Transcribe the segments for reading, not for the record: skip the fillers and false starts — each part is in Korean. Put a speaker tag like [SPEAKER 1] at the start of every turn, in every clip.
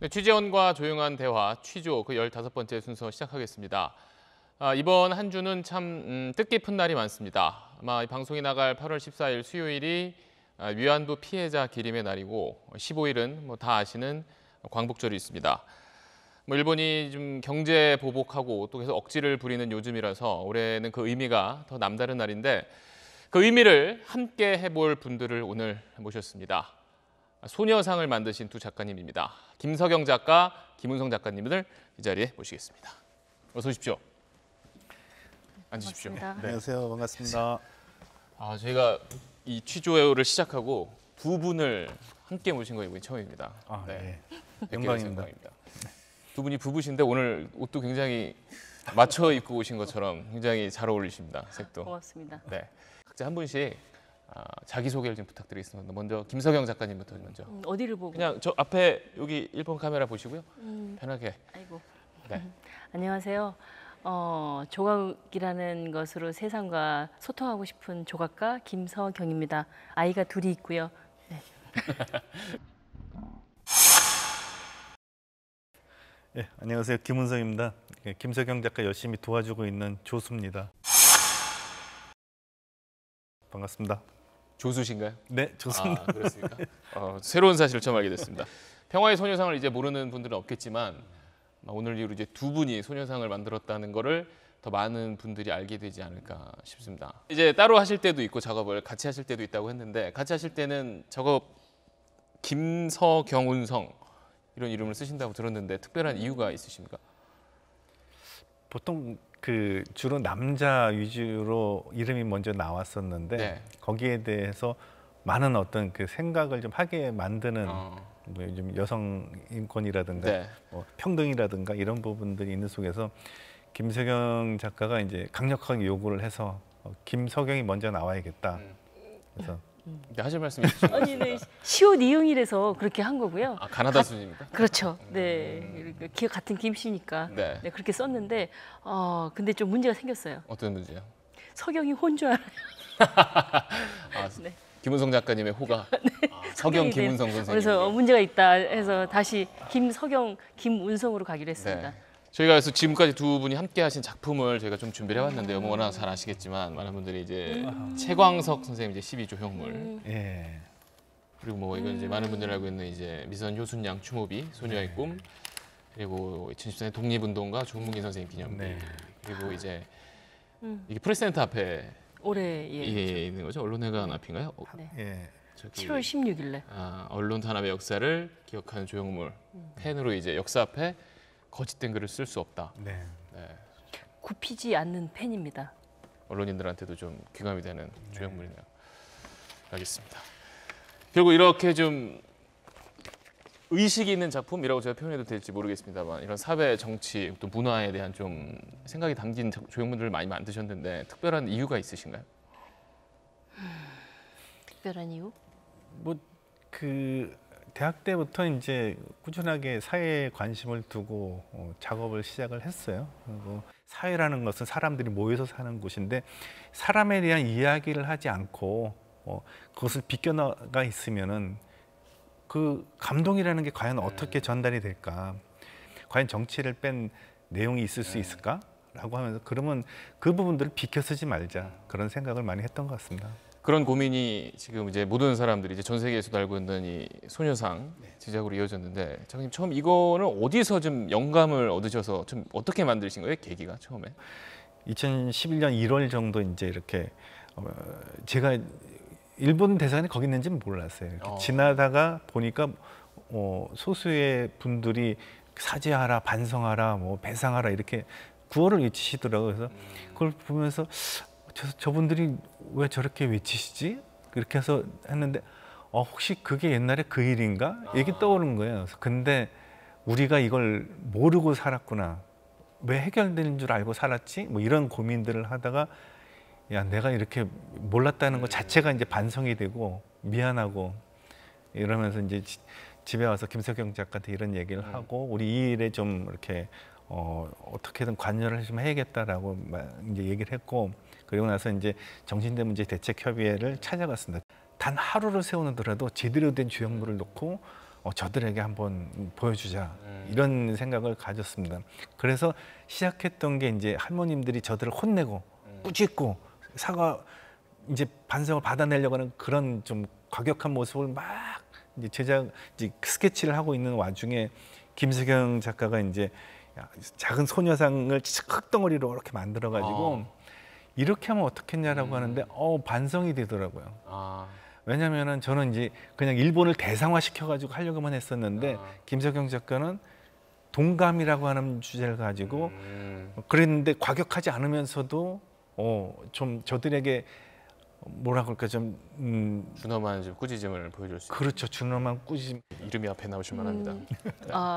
[SPEAKER 1] 네, 취재원과 조용한 대화, 취조 그 15번째 순서 시작하겠습니다. 이번 한 주는 참 뜻깊은 날이 많습니다. 아마 이 방송이 나갈 8월 14일 수요일이 위안부 피해자 기림의 날이고 15일은 뭐 다 아시는 광복절이 있습니다. 일본이 좀 경제 보복하고 또 계속 억지를 부리는 요즘이라서 올해는 그 의미가 더 남다른 날인데 그 의미를 함께 해볼 분들을 오늘 모셨습니다. 소녀상을 만드신 두 작가님입니다. 김석영 작가, 김은성 작가님들 이 자리에 모시겠습니다. 어서 오십시오. 앉으십시오.
[SPEAKER 2] 네. 안녕하세요. 반갑습니다.
[SPEAKER 1] 저희가 이 취조를 시작하고 두 분을 함께 모신 거 이번이 처음입니다.
[SPEAKER 2] 네.
[SPEAKER 1] 영광입니다. 두 분이 부부신데 오늘 옷도 굉장히 맞춰 입고 오신 것처럼 굉장히 잘 어울리십니다. 색도.
[SPEAKER 3] 고맙습니다.
[SPEAKER 1] 네. 각자 한 분씩 자기소개를 좀 부탁드리겠습니다. 먼저 김석영 작가님부터 먼저.
[SPEAKER 3] 어디를 보고?
[SPEAKER 1] 그냥 저 앞에 여기 1번 카메라 보시고요. 편하게.
[SPEAKER 3] 아이고.
[SPEAKER 1] 네.
[SPEAKER 3] 안녕하세요. 조각이라는 것으로 세상과 소통하고 싶은 조각가 김석영입니다. 아이가 둘이 있고요. 네.
[SPEAKER 2] 네, 안녕하세요. 김은성입니다. 김석영 작가 열심히 도와주고 있는 조수입니다. 반갑습니다.
[SPEAKER 1] 조수신가요?
[SPEAKER 2] 네, 좋습니다.
[SPEAKER 1] 그렇습니까? 새로운 사실을 처음 알게 됐습니다. 평화의 소녀상을 이제 모르는 분들은 없겠지만 오늘 이후로 이제 두 분이 소녀상을 만들었다는 거를 더 많은 분들이 알게 되지 않을까 싶습니다. 이제 따로 하실 때도 있고 작업을 같이 하실 때도 있다고 했는데 같이 하실 때는 작업 김석영운성 이런 이름을 쓰신다고 들었는데 특별한 이유가 있으십니까?
[SPEAKER 2] 보통 주로 남자 위주로 이름이 먼저 나왔었는데
[SPEAKER 1] 네.
[SPEAKER 2] 거기에 대해서 많은 어떤 생각을 좀 하게 만드는 뭐 요즘 여성 인권이라든가
[SPEAKER 1] 네.
[SPEAKER 2] 평등이라든가 이런 부분들이 있는 속에서 김석영 작가가 이제 강력하게 요구를 해서 김석영이 먼저 나와야겠다. 그래서
[SPEAKER 1] 네, 하실 말씀이 있으신가요?
[SPEAKER 3] 아니, 네. 시옷 이응이라서 그렇게 한 거고요.
[SPEAKER 1] 가나다 순입니까?
[SPEAKER 3] 그렇죠. 네. 같은 김씨니까.
[SPEAKER 1] 네.
[SPEAKER 3] 네, 그렇게 썼는데 근데 좀 문제가 생겼어요.
[SPEAKER 1] 어떤 문제요?
[SPEAKER 3] 석영이 혼 줄 알아요. 네.
[SPEAKER 1] 김은성 작가님의 호가 석영 김은성 선생님.
[SPEAKER 3] 그래서 문제가 있다 해서 다시 김석영, 김운성으로 가기로 했습니다.
[SPEAKER 1] 네. 저희가 그래서 지금까지 두 분이 함께 하신 작품을 저희가 좀 준비를 해봤는데요. 뭐 워낙 잘 아시겠지만 많은 분들이 이제 최광석 선생님 이제 12조형물
[SPEAKER 2] 예.
[SPEAKER 1] 그리고 뭐 이건 이제 많은 분들이 알고 있는 이제 미선 효순양 추모비 소녀의 꿈 그리고 2014년 독립운동가 조문기 선생님 기념비
[SPEAKER 2] 네.
[SPEAKER 1] 그리고 이제 이게 프레스센터 앞에
[SPEAKER 3] 올해
[SPEAKER 1] 있는 거죠. 언론회관 앞인가요?
[SPEAKER 3] 네.
[SPEAKER 2] 예.
[SPEAKER 3] 7월 16일에.
[SPEAKER 1] 언론 탄압의 역사를 기억하는 조형물 펜으로 이제 역사 앞에 거짓된 글을 쓸 수 없다.
[SPEAKER 2] 네.
[SPEAKER 1] 네.
[SPEAKER 3] 굽히지 않는 펜입니다.
[SPEAKER 1] 언론인들한테도 좀 귀감이 되는 조형물이네요. 알겠습니다. 결국 이렇게 좀 의식이 있는 작품이라고 제가 표현해도 될지 모르겠습니다만 이런 사회, 정치, 또 문화에 대한 좀 생각이 담긴 조형물들을 많이 만드셨는데 특별한 이유가 있으신가요?
[SPEAKER 3] 특별한 이유?
[SPEAKER 2] 대학 때부터 이제 꾸준하게 사회에 관심을 두고 작업을 시작을 했어요. 그리고 사회라는 것은 사람들이 모여서 사는 곳인데 사람에 대한 이야기를 하지 않고 그것을 비껴나가 있으면은 그 감동이라는 게 과연 어떻게 전달이 될까? 과연 정치를 뺀 내용이 있을 수 있을까? 라고 하면서 그러면 그 부분들을 비켜 쓰지 말자 그런 생각을 많이 했던 것 같습니다.
[SPEAKER 1] 그런 고민이 지금 이제 모든 사람들이 이제 전 세계에서도 알고 있는 이 소녀상 제작으로 이어졌는데 장님 처음 이거는 어디서 좀 영감을 얻으셔서 좀 어떻게 만드신 거예요? 계기가 처음에?
[SPEAKER 2] 2011년 1월 정도 이제 이렇게 제가 일본 대사관이 거기 있는지는 몰랐어요. 이렇게 지나다가 보니까 소수의 분들이 사죄하라, 반성하라, 뭐 배상하라 이렇게 구호를 외치시더라고요. 그래서 그걸 보면서 저분들이 왜 저렇게 외치시지? 그렇게 해서 했는데 혹시 그게 옛날에 그 일인가? 이게 떠오른 거예요. 근데 우리가 이걸 모르고 살았구나. 왜 해결되는 줄 알고 살았지? 뭐 이런 고민들을 하다가 야, 내가 이렇게 몰랐다는 것 자체가 이제 반성이 되고 미안하고 이러면서 이제 집에 와서 김석영 작가한테 이런 얘기를 하고 우리 이 일에 좀 이렇게 어떻게든 관여를 좀 해야겠다라고 이제 얘기를 했고 그리고 나서 이제 정신대 문제 대책 협의회를 찾아갔습니다. 단 하루를 세우더라도 제대로 된 조형물을 놓고 저들에게 한번 보여주자 이런 생각을 가졌습니다. 그래서 시작했던 게 이제 할머님들이 저들을 혼내고 꾸짖고 사과 이제 반성을 받아내려고 하는 그런 좀 과격한 모습을 막 이제 이제 스케치를 하고 있는 와중에 김수경 작가가 이제 작은 소녀상을 흙덩어리로 이렇게 만들어 가지고 이렇게 하면 어떻겠냐라고 하는데 반성이 되더라고요. 왜냐면은 저는 이제 그냥 일본을 대상화 시켜가지고 하려고만 했었는데 김석영 작가는 동감이라고 하는 주제를 가지고 그랬는데 과격하지 않으면서도 좀 저들에게 뭐라 그럴까 좀
[SPEAKER 1] 준엄한 좀 꾸짖음을 보여줄 수 있는.
[SPEAKER 2] 그렇죠. 준엄한 꾸짖음.
[SPEAKER 1] 이름이 앞에 나오실 만합니다.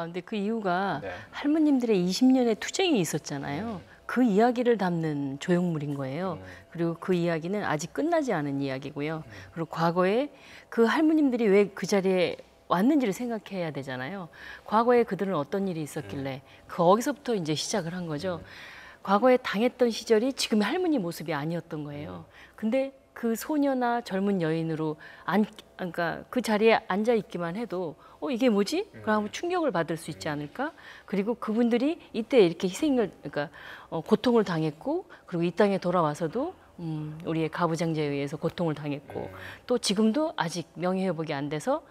[SPEAKER 3] 근데 그 이유가
[SPEAKER 1] 네.
[SPEAKER 3] 할머님들의 20년의 투쟁이 있었잖아요. 그 이야기를 담는 조형물인 거예요. 그리고 그 이야기는 아직 끝나지 않은 이야기고요. 그리고 과거에 그 할머님들이 왜 그 자리에 왔는지를 생각해야 되잖아요. 과거에 그들은 어떤 일이 있었길래 거기서부터 이제 시작을 한 거죠. 과거에 당했던 시절이 지금의 할머니 모습이 아니었던 거예요. 근데 그 소녀나 젊은 여인으로 그러니까 그 자리에 앉아 있기만 해도 이게 뭐지? 그럼 충격을 받을 수 있지 않을까? 그리고 그분들이 이때 이렇게 그러니까 고통을 당했고 그리고 이 땅에 돌아와서도 우리의 가부장제에 의해서 고통을 당했고 또 지금도 아직 명예회복이 안 돼서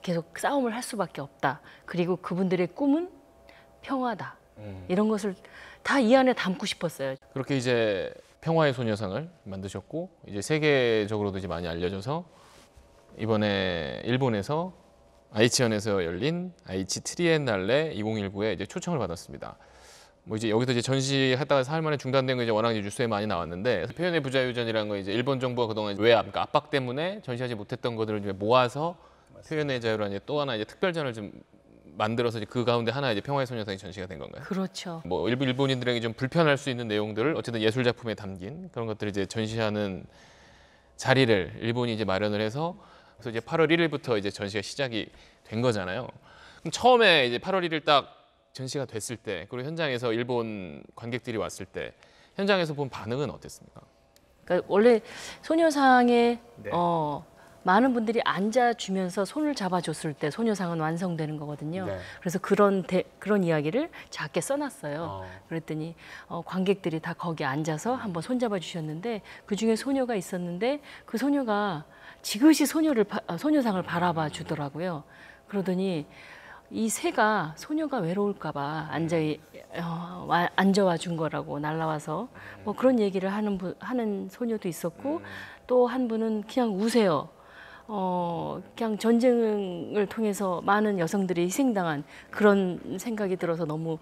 [SPEAKER 3] 계속 싸움을 할 수밖에 없다. 그리고 그분들의 꿈은 평화다. 이런 것을 다 이 안에 담고 싶었어요.
[SPEAKER 1] 그렇게 이제 평화의 소녀상을 만드셨고 이제 세계적으로도 이제 많이 알려져서 이번에 일본에서 아이치현에서 열린 아이치 트리엔날레 2019에 이제 초청을 받았습니다. 뭐 이제 여기서 이제 전시하다가 사흘 만에 중단된 거 이제 워낙 이제 뉴스에 많이 나왔는데 표현의 부자유전이라는 거 이제 일본 정부가 그동안 외압, 그러니까 압박 때문에 전시하지 못했던 것들을 이제 모아서 표현의 자유라는 이제 또 하나 이제 특별전을 좀 만들어서 이제 그 가운데 하나 이제 평화의 소녀상이 전시가 된 건가요?
[SPEAKER 3] 그렇죠.
[SPEAKER 1] 뭐 일본인들에게 좀 불편할 수 있는 내용들을 어쨌든 예술 작품에 담긴 그런 것들을 이제 전시하는 자리를 일본이 이제 마련을 해서 그래서 이제 8월 1일부터 이제 전시가 시작이 된 거잖아요. 그럼 처음에 이제 8월 1일 딱 전시가 됐을 때 그리고 현장에서 일본 관객들이 왔을 때 현장에서 본 반응은 어땠습니까?
[SPEAKER 3] 그러니까 원래 소녀상에
[SPEAKER 2] 네.
[SPEAKER 3] 많은 분들이 앉아주면서 손을 잡아줬을 때 소녀상은 완성되는 거거든요.
[SPEAKER 1] 네.
[SPEAKER 3] 그래서 그런 이야기를 작게 써놨어요. 그랬더니 관객들이 다 거기 앉아서 한번 손잡아 주셨는데 그 중에 소녀가 있었는데 그 소녀가 지그시 소녀상을 바라봐 주더라고요. 그러더니 이 새가 소녀가 외로울까봐 앉아와 준 거라고 날라와서 뭐 그런 얘기를 하는 소녀도 있었고 또 한 분은 그냥 우세요. 그냥 전쟁을 통해서 많은 여성들이 희생당한 그런 생각이 들어서 너무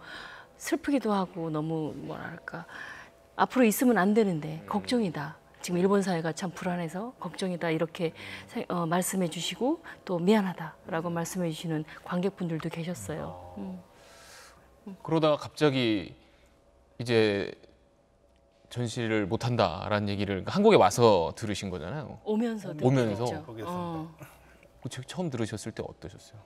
[SPEAKER 3] 슬프기도 하고 너무 뭐랄까 앞으로 있으면 안 되는데 걱정이다. 지금 일본 사회가 참 불안해서 걱정이다 이렇게 말씀해 주시고 또 미안하다라고 말씀해 주시는 관객분들도 계셨어요.
[SPEAKER 1] 그러다가 갑자기 이제 전시를 못한다라는 얘기를 그러니까 한국에 와서 들으신 거잖아요.
[SPEAKER 3] 오면서
[SPEAKER 1] 오면서?
[SPEAKER 3] 들었죠.
[SPEAKER 1] 처음 들으셨을 때 어떠셨어요?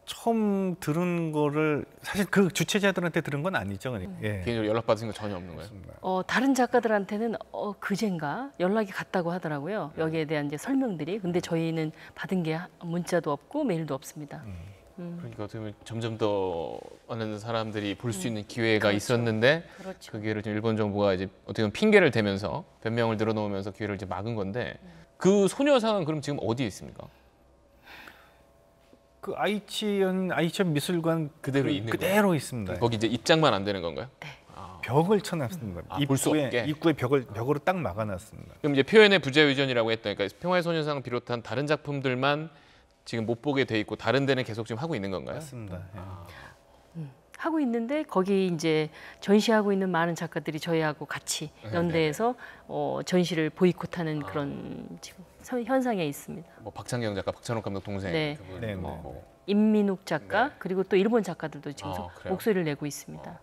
[SPEAKER 2] 처음 들은 거를 사실 그 주최자들한테 들은 건 아니죠. 그러니까. 예.
[SPEAKER 1] 개인적으로 연락받으신 거 전혀 없는 거예요?
[SPEAKER 3] 다른 작가들한테는 그젠가 연락이 갔다고 하더라고요. 여기에 대한 이제 설명들이. 근데 저희는 받은 게 문자도 없고 메일도 없습니다.
[SPEAKER 1] 그러니까 어떻게 보면 점점 더 많은 사람들이 볼 수 있는 기회가
[SPEAKER 3] 그렇죠.
[SPEAKER 1] 있었는데
[SPEAKER 3] 그렇죠.
[SPEAKER 1] 그 기회를 지금 일본 정부가 이제 어떻게 보면 핑계를 대면서 변명을 늘어놓으면서 기회를 이제 막은 건데 그 소녀상은 그럼 지금 어디에 있습니까?
[SPEAKER 2] 그 아이치현 미술관
[SPEAKER 1] 그대로 있는
[SPEAKER 2] 그대로 있습니다.
[SPEAKER 1] 거기 이제 입장만 안 되는 건가요?
[SPEAKER 2] 벽을 쳐놨습니다.
[SPEAKER 1] 볼 수 없게?
[SPEAKER 2] 입구에 벽으로 딱 막아놨습니다.
[SPEAKER 1] 그럼 이제 표현의 부자유전이라고 했던 그러니까 평화의 소녀상 비롯한 다른 작품들만 지금 못 보게 돼 있고 다른 데는 계속 지금 하고 있는 건가요?
[SPEAKER 2] 맞습니다. 예.
[SPEAKER 3] 하고 있는데 거기 이제 전시하고 있는 많은 작가들이 저희하고 같이 연대해서 전시를 보이콧하는 그런 지금 현상에 있습니다.
[SPEAKER 1] 뭐 박창경 작가, 박찬욱 감독 동생,
[SPEAKER 3] 네.
[SPEAKER 1] 그분,
[SPEAKER 2] 네,
[SPEAKER 1] 뭐
[SPEAKER 3] 임민욱 작가
[SPEAKER 1] 네.
[SPEAKER 3] 그리고 또 일본 작가들도 지금
[SPEAKER 1] 그래요?
[SPEAKER 3] 목소리를 내고 있습니다.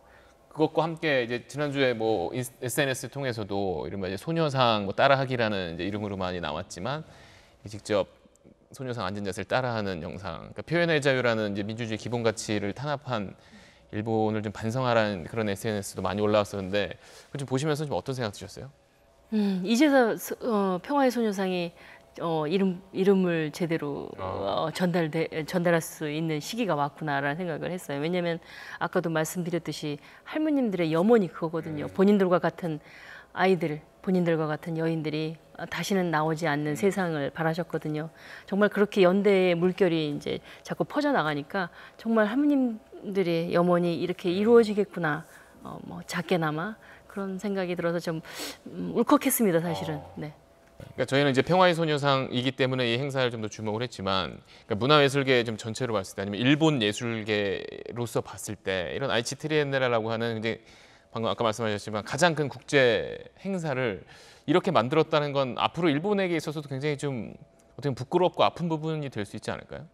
[SPEAKER 1] 그것과 함께 이제 지난주에 뭐 SNS 통해서도 이른바 이제 소녀상 뭐 따라하기라는 이제 이름으로 많이 나왔지만 직접 소녀상 앉은 자세를 따라하는 영상, 그러니까 표현의 자유라는 이제 민주주의 기본 가치를 탄압한 일본을 좀 반성하라는 그런 SNS도 많이 올라왔었는데 그걸 좀 보시면서 좀 어떤 생각 드셨어요?
[SPEAKER 3] 이제서 평화의 소녀상이 이름을 제대로 전달할 수 있는 시기가 왔구나라는 생각을 했어요. 왜냐하면 아까도 말씀드렸듯이 할머님들의 염원이 그거거든요. 본인들과 같은 아이들, 본인들과 같은 여인들이 다시는 나오지 않는 세상을 바라셨거든요. 정말 그렇게 연대의 물결이 이제 자꾸 퍼져나가니까 정말 할머님들의 염원이 이렇게 이루어지겠구나. 뭐 작게나마 그런 생각이 들어서 좀 울컥했습니다, 사실은. 네.
[SPEAKER 1] 그러니까 저희는 이제 평화의 소녀상이기 때문에 이 행사를 좀 더 주목을 했지만 그러니까 문화예술계 좀 전체로 봤을 때 아니면 일본 예술계로서 봤을 때 이런 아이치 트리엔네라라고 하는 이제 방금 아까 말씀하셨지만 가장 큰 국제 행사를 이렇게 만들었다는 건 앞으로 일본에게 있어서도 굉장히 좀 어떻게 보면 부끄럽고 아픈 부분이 될 수 있지 않을까요?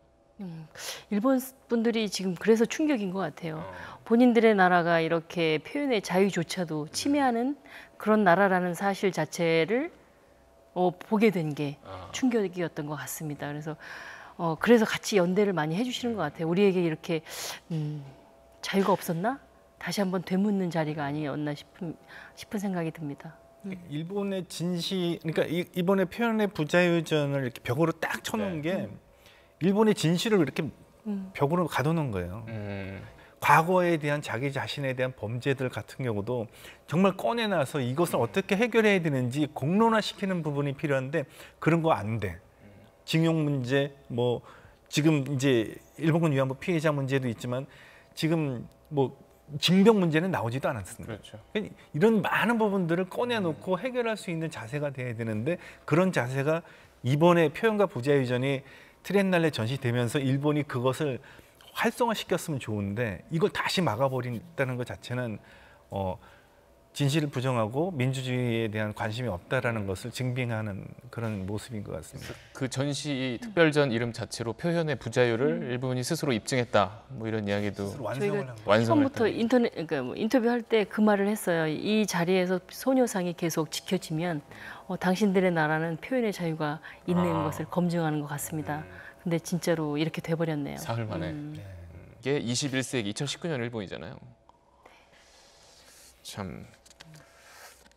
[SPEAKER 3] 일본 분들이 지금 그래서 충격인 것 같아요. 본인들의 나라가 이렇게 표현의 자유조차도 침해하는 그런 나라라는 사실 자체를 보게 된 게 충격이었던 것 같습니다. 그래서 같이 연대를 많이 해주시는 것 같아요. 우리에게 이렇게 자유가 없었나? 다시 한번 되묻는 자리가 아니었나 싶은 생각이 듭니다.
[SPEAKER 2] 일본의 그러니까 이번에 표현의 부자유전을 이렇게 벽으로 딱 쳐놓은 게 일본의 진실을 이렇게 벽으로 가둬놓은 거예요. 과거에 대한 자기 자신에 대한 범죄들 같은 경우도 정말 꺼내놔서 이것을 어떻게 해결해야 되는지 공론화시키는 부분이 필요한데 그런 거 안 돼. 징용 문제, 뭐 지금 이제 일본군 위안부 피해자 문제도 있지만 지금 뭐 징병 문제는 나오지도 않았습니다.
[SPEAKER 1] 그렇죠.
[SPEAKER 2] 이런 많은 부분들을 꺼내놓고 해결할 수 있는 자세가 돼야 되는데 그런 자세가 이번에 표현과 부자유전이 트리엔날레 전시되면서 일본이 그것을 활성화시켰으면 좋은데 이걸 다시 막아버린다는 것 자체는 진실을 부정하고 민주주의에 대한 관심이 없다라는 것을 증빙하는 그런 모습인 것 같습니다.
[SPEAKER 1] 그 전시 특별전 이름 자체로 표현의 부자유를 일본이 스스로 입증했다. 뭐 이런 이야기도
[SPEAKER 2] 완성을 한
[SPEAKER 3] 처음부터 인터뷰할 때 그 말을 했어요. 이 자리에서 소녀상이 계속 지켜지면 당신들의 나라는 표현의 자유가 있는 것을 검증하는 것 같습니다. 근데 진짜로 이렇게 돼버렸네요.
[SPEAKER 1] 사흘 만에. 이게 21세기 2019년 일본이잖아요. 참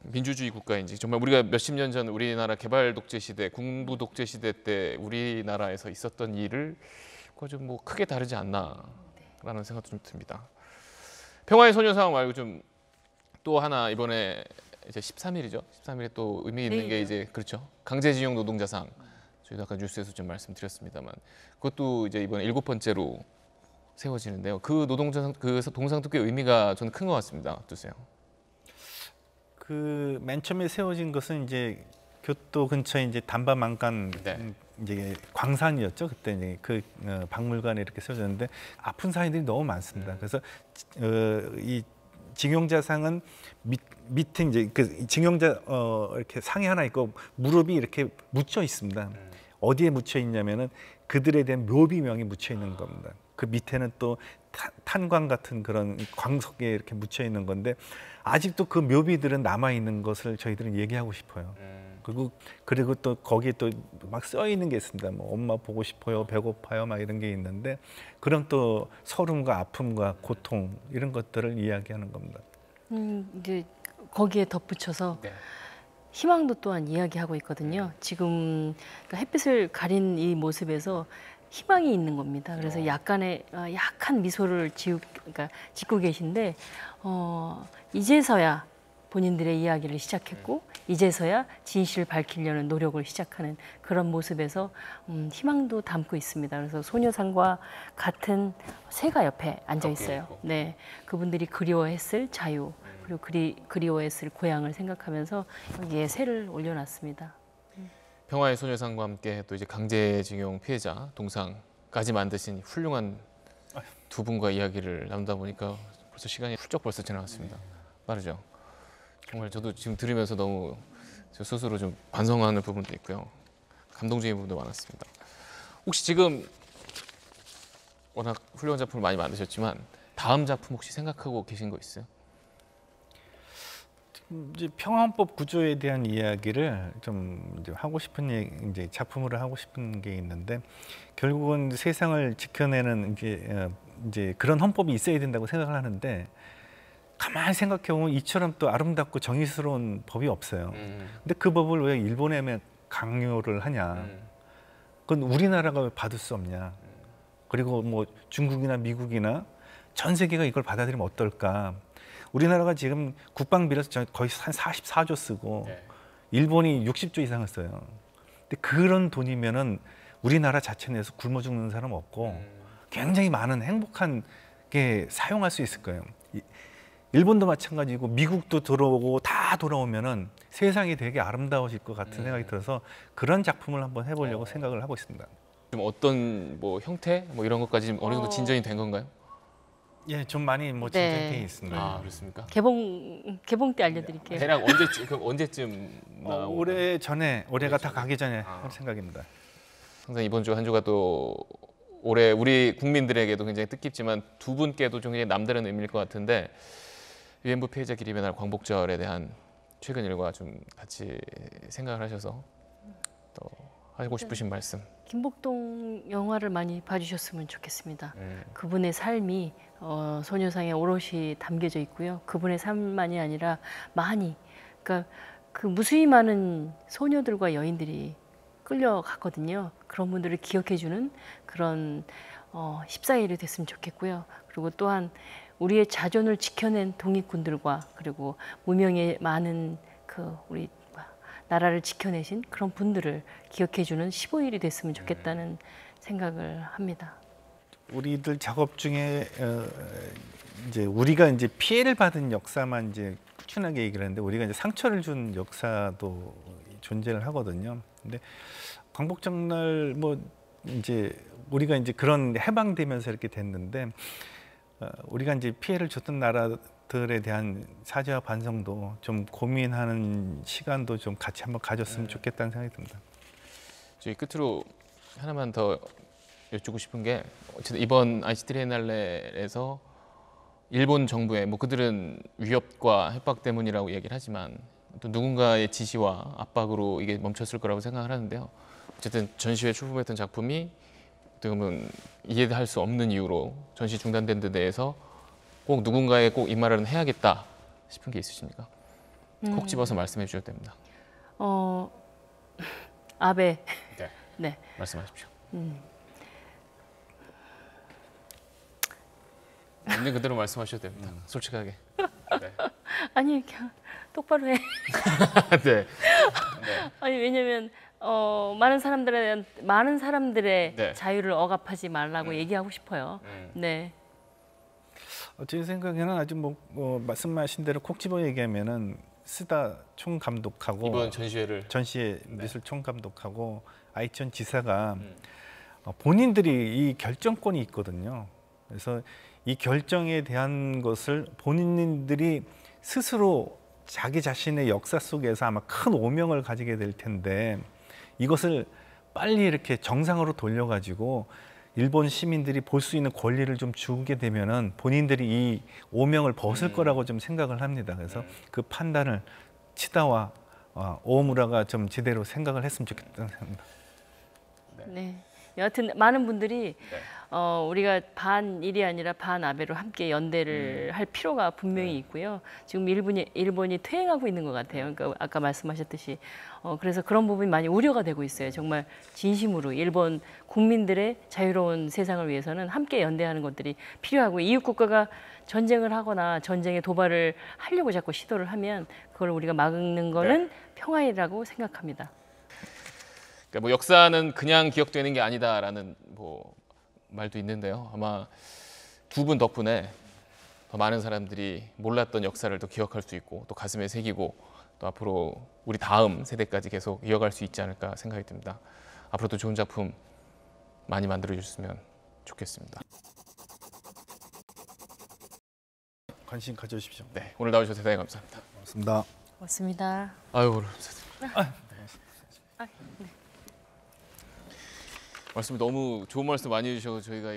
[SPEAKER 1] 민주주의 국가인지 정말 우리가 몇십 년 전 우리나라 개발 독재 시대, 군부 독재 시대 때 우리나라에서 있었던 일을 좀 뭐 크게 다르지 않나라는 생각도 좀 듭니다. 평화의 소녀상 말고 좀 또 하나 이번에 이제 13일이죠. 13일에 또 의미 있는 게 이제 그렇죠. 강제징용 노동자상. 저희도 아까 뉴스에서 좀 말씀드렸습니다만 그것도 이제 이번에 7번째로 세워지는데요. 그 노동자상, 그 동상도 꽤 의미가 저는 큰 것 같습니다. 어떠세요?
[SPEAKER 2] 그 맨 처음에 세워진 것은 이제 교토 근처에 이제 단바만간 이제 광산이었죠. 그때 이제 그 박물관에 이렇게 세워졌는데 아픈 사람들이 너무 많습니다. 그래서 이 징용자상은 밑에 이제 그 징용자 이렇게 상이 하나 있고 무릎이 이렇게 묻혀 있습니다. 어디에 묻혀 있냐면은 그들에 대한 묘비명이 묻혀 있는 겁니다. 그 밑에는 또 탄광 같은 그런 광석에 이렇게 묻혀 있는 건데 아직도 그 묘비들은 남아 있는 것을 저희들은 얘기하고 싶어요. 그리고 또 거기에 또 막 써 있는 게 있습니다. 뭐 엄마 보고 싶어요, 배고파요, 막 이런 게 있는데 그런 또 서름과 아픔과 고통 이런 것들을 이야기하는 겁니다.
[SPEAKER 3] 이제 거기에 덧붙여서 희망도 또한 이야기하고 있거든요. 지금 그러니까 햇빛을 가린 이 모습에서 희망이 있는 겁니다. 그래서 약간의 약한 미소를 짓고 계신데 이제서야 본인들의 이야기를 시작했고 이제서야 진실을 밝히려는 노력을 시작하는 그런 모습에서 희망도 담고 있습니다. 그래서 소녀상과 같은 새가 옆에 앉아 있어요. 네, 그분들이 그리워했을 자유 그리고 그리워했을 고향을 생각하면서 여기에 새를 올려놨습니다.
[SPEAKER 1] 평화의 소녀상과 함께 또 이제 강제징용 피해자 동상까지 만드신 훌륭한 두 분과 이야기를 나누다 보니까 벌써 시간이 훌쩍 벌써 지나갔습니다. 빠르죠. 정말 저도 지금 들으면서 너무 저 스스로 좀 반성하는 부분도 있고요. 감동적인 부분도 많았습니다. 혹시 지금 워낙 훌륭한 작품을 많이 만드셨지만 다음 작품 혹시 생각하고 계신 거 있어요?
[SPEAKER 2] 이제 평화헌법 구조에 대한 이야기를 좀 이제 하고 싶은 이제 작품으로 하고 싶은 게 있는데 결국은 세상을 지켜내는 이제 그런 헌법이 있어야 된다고 생각을 하는데 가만히 생각해 보면 이처럼 또 아름답고 정의스러운 법이 없어요. 근데 그 법을 왜 일본에만 강요를 하냐? 그건 우리나라가 왜 받을 수 없냐? 그리고 뭐 중국이나 미국이나 전 세계가 이걸 받아들이면 어떨까? 우리나라가 지금 국방비를 거의 한 44조 쓰고
[SPEAKER 1] 네.
[SPEAKER 2] 일본이 60조 이상을 써요. 근데 그런 돈이면은 우리나라 자체 내에서 굶어 죽는 사람 없고 굉장히 많은 행복한 게 사용할 수 있을 거예요. 일본도 마찬가지고 미국도 들어오고 다 돌아오면은 세상이 되게 아름다워질 것 같은 생각이 들어서 그런 작품을 한번 해보려고 생각을 하고 있습니다.
[SPEAKER 1] 좀 어떤 뭐 형태 뭐 이런 것까지 좀 어느 정도 진전이 된 건가요?
[SPEAKER 2] 예, 좀 많이 뭐
[SPEAKER 3] 네.
[SPEAKER 2] 진전돼 있습니다.
[SPEAKER 1] 아 그렇습니까?
[SPEAKER 3] 개봉 때 알려드릴게요.
[SPEAKER 1] 대략 언제쯤 그럼 언제쯤 나오고?
[SPEAKER 2] 올해 전에 올해가 다 가기 전에 할 생각입니다.
[SPEAKER 1] 항상 이번 주 한 주가 또 올해 우리 국민들에게도 굉장히 뜻깊지만 두 분께도 좀 굉장히 남다른 의미일 것 같은데 위안부 피해자 기림의 날 광복절에 대한 최근 일과 좀 같이 생각을 하셔서 또 하고 싶으신 말씀.
[SPEAKER 3] 김복동 영화를 많이 봐주셨으면 좋겠습니다. 그분의 삶이 소녀상에 오롯이 담겨져 있고요. 그분의 삶만이 아니라 많이, 그러니까 그 무수히 많은 소녀들과 여인들이 끌려갔거든요. 그런 분들을 기억해주는 그런 14일이 됐으면 좋겠고요. 그리고 또한 우리의 자존을 지켜낸 독립군들과 그리고 무명의 많은 그 우리 나라를 지켜내신 그런 분들을 기억해주는 15일이 됐으면 좋겠다는 생각을 합니다.
[SPEAKER 2] 우리들 작업 중에 이제 우리가 이제 피해를 받은 역사만 이제 꾸준하게 얘기를 하는데 우리가 이제 상처를 준 역사도 존재를 하거든요. 근데 광복절날 뭐 이제 우리가 이제 그런 해방되면서 이렇게 됐는데 우리가 이제 피해를 줬던 나라들에 대한 사죄와 반성도 좀 고민하는 시간도 좀 같이 한번 가졌으면 좋겠다는 생각이 듭니다.
[SPEAKER 1] 저희 끝으로 하나만 더 여쭙고 싶은 게 어쨌든 이번 IC 트리에날레에서 일본 정부의 뭐 그들은 위협과 협박 때문이라고 얘기를 하지만 또 누군가의 지시와 압박으로 이게 멈췄을 거라고 생각을 하는데요. 어쨌든 전시회 출품했던 작품이 어떻게 보면 이해할 수 없는 이유로 전시 중단된 데 대해서 꼭 누군가의 꼭 이 말은 해야겠다 싶은 게 있으십니까? 콕 집어서 말씀해 주셔도 됩니다.
[SPEAKER 3] 아베.
[SPEAKER 1] 네.
[SPEAKER 3] 네.
[SPEAKER 1] 말씀하십시오. 있는 그대로 말씀하셔도 됩니다. 솔직하게. 네.
[SPEAKER 3] 아니 그냥 똑바로 해.
[SPEAKER 1] 네.
[SPEAKER 3] 아니 왜냐면 많은 사람들의
[SPEAKER 1] 네.
[SPEAKER 3] 자유를 억압하지 말라고 얘기하고 싶어요. 네.
[SPEAKER 2] 제 생각에는 아주 뭐 말씀하신 대로 콕 집어 얘기하면은 스다 총감독하고
[SPEAKER 1] 이번 전시회를
[SPEAKER 2] 전시회 미술 총감독하고 아이천 지사가 본인들이 이 결정권이 있거든요. 그래서 이 결정에 대한 것을 본인들이 스스로 자기 자신의 역사 속에서 아마 큰 오명을 가지게 될 텐데 이것을 빨리 이렇게 정상으로 돌려가지고 일본 시민들이 볼 수 있는 권리를 좀 주게 되면은 본인들이 이 오명을 벗을 거라고 좀 생각을 합니다. 그래서 그 판단을 치다와 오무라가 좀 제대로 생각을 했으면 좋겠다는 생각입니다.
[SPEAKER 3] 네. 여하튼 많은 분들이 우리가 반일이 아니라 반아베로 함께 연대를 할 필요가 분명히 있고요. 지금 일본이 퇴행하고 있는 것 같아요. 그러니까 아까 말씀하셨듯이 그래서 그런 부분이 많이 우려가 되고 있어요. 정말 진심으로 일본 국민들의 자유로운 세상을 위해서는 함께 연대하는 것들이 필요하고 이웃 국가가 전쟁을 하거나 전쟁의 도발을 하려고 자꾸 시도를 하면 그걸 우리가 막는 거는 평화이라고 생각합니다.
[SPEAKER 1] 그러니까 뭐 역사는 그냥 기억되는 게 아니다라는 뭐 말도 있는데요. 아마 두 분 덕분에 더 많은 사람들이 몰랐던 역사를 더 기억할 수 있고 또 가슴에 새기고 또 앞으로 우리 다음 세대까지 계속 이어갈 수 있지 않을까 생각이 듭니다. 앞으로도 좋은 작품 많이 만들어 주셨으면 좋겠습니다.
[SPEAKER 2] 관심 가져주십시오.
[SPEAKER 1] 네, 오늘 나오셔서 대단히 감사합니다.
[SPEAKER 2] 고맙습니다.
[SPEAKER 3] 고맙습니다.
[SPEAKER 1] 아유, 감사드립니다. 말씀 너무 좋은 말씀 많이 해주셔서 저희가